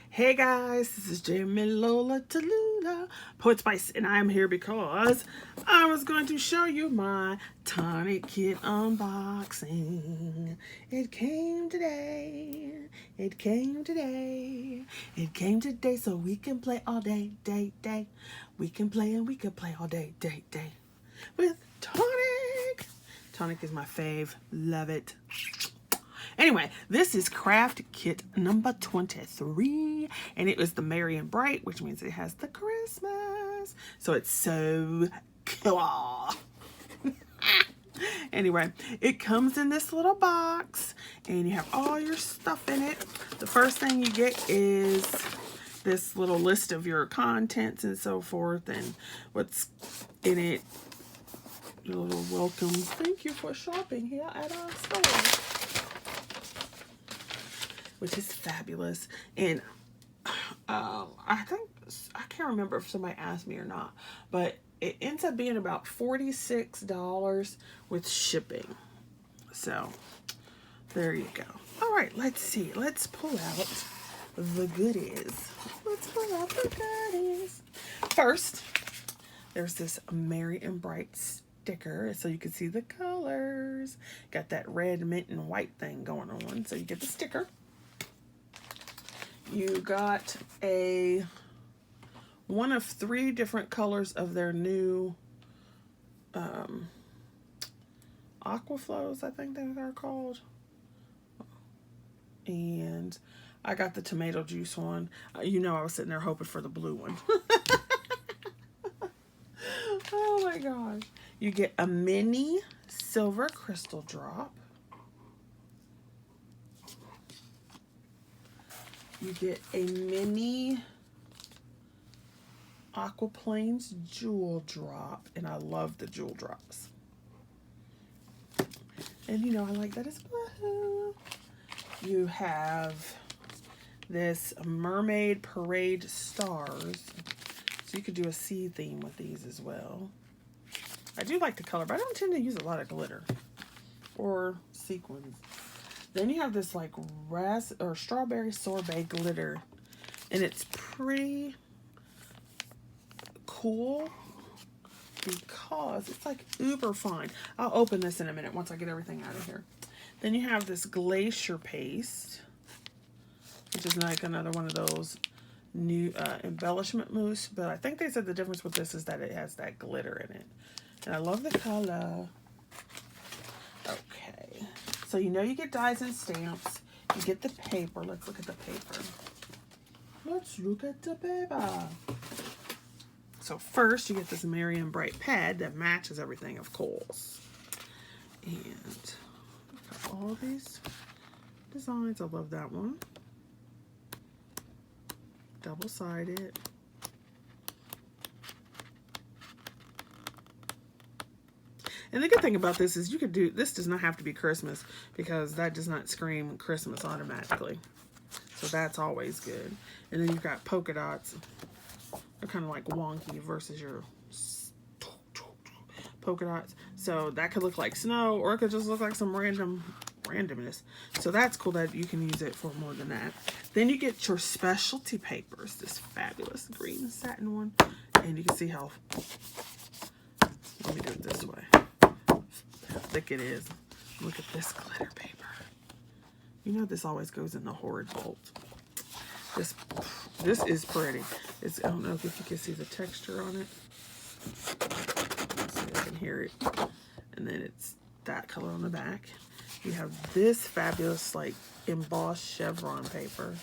Hey guys, this is Jamie Lola Tallulah, Poet Spice, and I'm here because I was going to show you my Tonic Kit unboxing. It came today. It came today. It came today so we can play all day, day, day. We can play and we can play all day, day, day. With Tonic. Tonic is my fave. Love it. Anyway, this is craft kit number 23, and it was the Merry and Bright, which means it has the Christmas. So it's so cool. Anyway, it comes in this little box, and you have all your stuff in it. The first thing you get is this little list of your contents and so forth, and what's in it. Your little welcome. Thank you for shopping here at our store. Which is fabulous. And I can't remember if somebody asked me or not, but it ends up being about $46 with shipping. So there you go. All right, let's see. Let's pull out the goodies. Let's pull out the goodies. First, there's this Merry and Bright sticker, so you can see the colors. Got that red, mint, and white thing going on, so you get the sticker. You got one of 3 different colors of their new Aquaflows, I think they're called. And I got the tomato juice one. You know, I was sitting there hoping for the blue one. Oh my gosh. You get a mini silver crystal drop. You get a mini Aquaplanes jewel drop, and I love the jewel drops. And you know I like that as well. You have this Mermaid Parade stars, so you could do a sea theme with these as well. I do like the color, but I don't tend to use a lot of glitter or sequins. Then you have this like strawberry sorbet glitter, and it's pretty cool because it's like uber fine. I'll open this in a minute once I get everything out of here. Then you have this glacier paste, which is like another one of those new embellishment mousse, but I think they said the difference with this is that it has that glitter in it, and I love the color. Okay. So you know you get dies and stamps. You get the paper. Let's look at the paper. Let's look at the paper. So first you get this Merry and Bright pad that matches everything, of course. And got all these designs. I love that one. Double-sided. And the good thing about this is you could do, this does not have to be Christmas because that does not scream Christmas automatically. So that's always good. And then you've got polka dots. They're kind of like wonky versus your polka dots. So that could look like snow, or it could just look like some randomness. So that's cool that you can use it for more than that. Then you get your specialty papers, this fabulous green satin one. And you can see how, let me do it this way. How thick it is. Look at this glitter paper. You know this always goes in the horrid vault. This is pretty. I don't know if you can see the texture on it. Let's see if I can hear it. And then it's that color on the back. You have this fabulous like embossed chevron paper.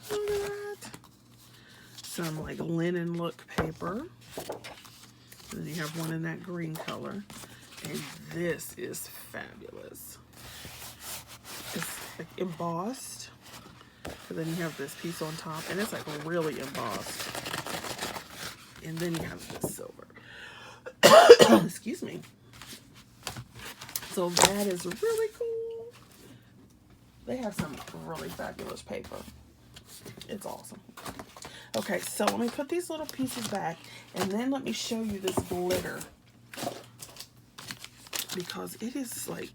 Look at that. Some like linen look paper. And then you have one in that green color. And this is fabulous. It's like embossed. And then you have this piece on top. And it's like really embossed. And then you have this silver. Excuse me. So that is really cool. They have some really fabulous paper. It's awesome. Okay, so let me put these little pieces back. And then let me show you this glitter. Because it is like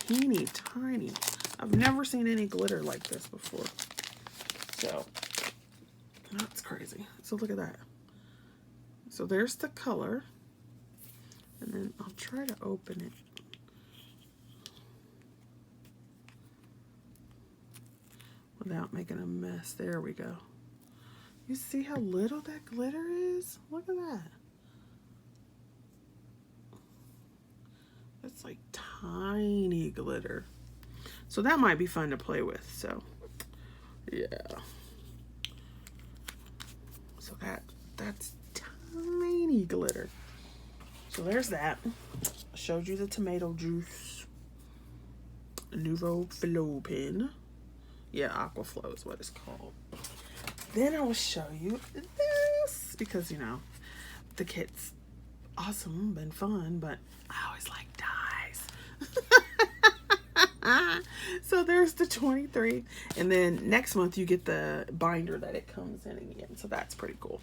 teeny tiny. I've never seen any glitter like this before. So, that's crazy. So look at that. So there's the color. And then I'll try to open it. Without making a mess. There we go. You see how little that glitter is? Look at that. It's like tiny glitter. So that might be fun to play with. So, yeah. So that's tiny glitter. So there's that. I showed you the tomato juice. Nouveau Flow pen. Yeah, Aquaflow is what it's called. Then I will show you this because, you know, the kit's awesome, been fun, but I always like dies. So there's the 23, and then next month you get the binder that it comes in again, so that's pretty cool.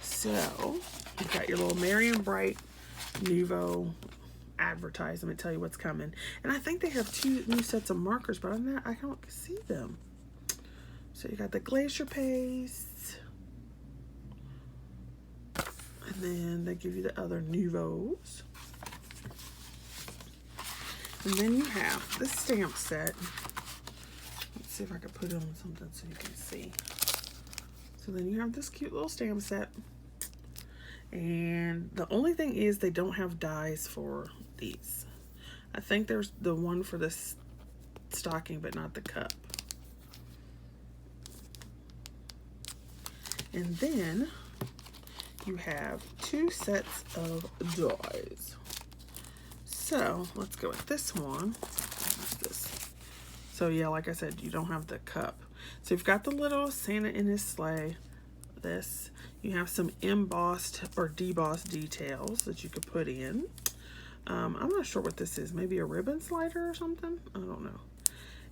So you've got your little Merry and Bright Nouveau advertisement, tell you what's coming, and I think they have 2 new sets of markers, but I don't see them. So you got the glacier paste, and then they give you the other Nouveaux. And then you have this stamp set. Let's see if I can put it on something so you can see. So then you have this cute little stamp set. And the only thing is they don't have dies for these. I think there's the one for this stocking, but not the cup. And then you have 2 sets of dies. So let's go with this one. What's this? So yeah, like I said, you don't have the cup. So you've got the little Santa in his sleigh. This. You have some embossed or debossed details that you could put in. I'm not sure what this is. Maybe a ribbon slider or something? I don't know.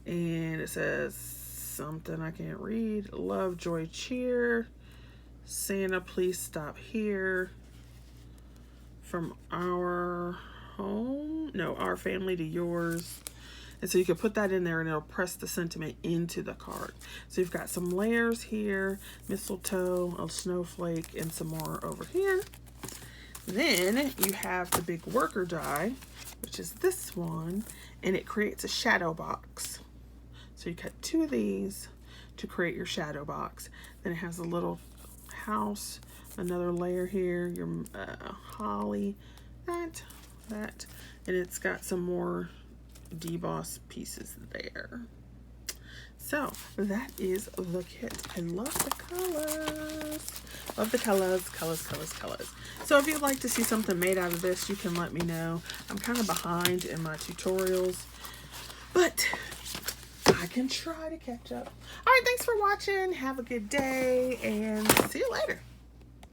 And it says something I can't read. Love, joy, cheer. Santa, please stop here. From our home, no, our family to yours. And so you can put that in there and it'll press the sentiment into the card. So you've got some layers here, mistletoe, a snowflake, and some more over here. Then you have the big worker die, which is this one, and it creates a shadow box. So you cut 2 of these to create your shadow box. Then it has a little house, another layer here, your holly, that, and it's got some more deboss pieces there. So that is the kit. I love the colors. Love the colors. So if you'd like to see something made out of this, you can let me know. I'm kind of behind in my tutorials, but I can try to catch up. All right, thanks for watching. Have a good day and see you later.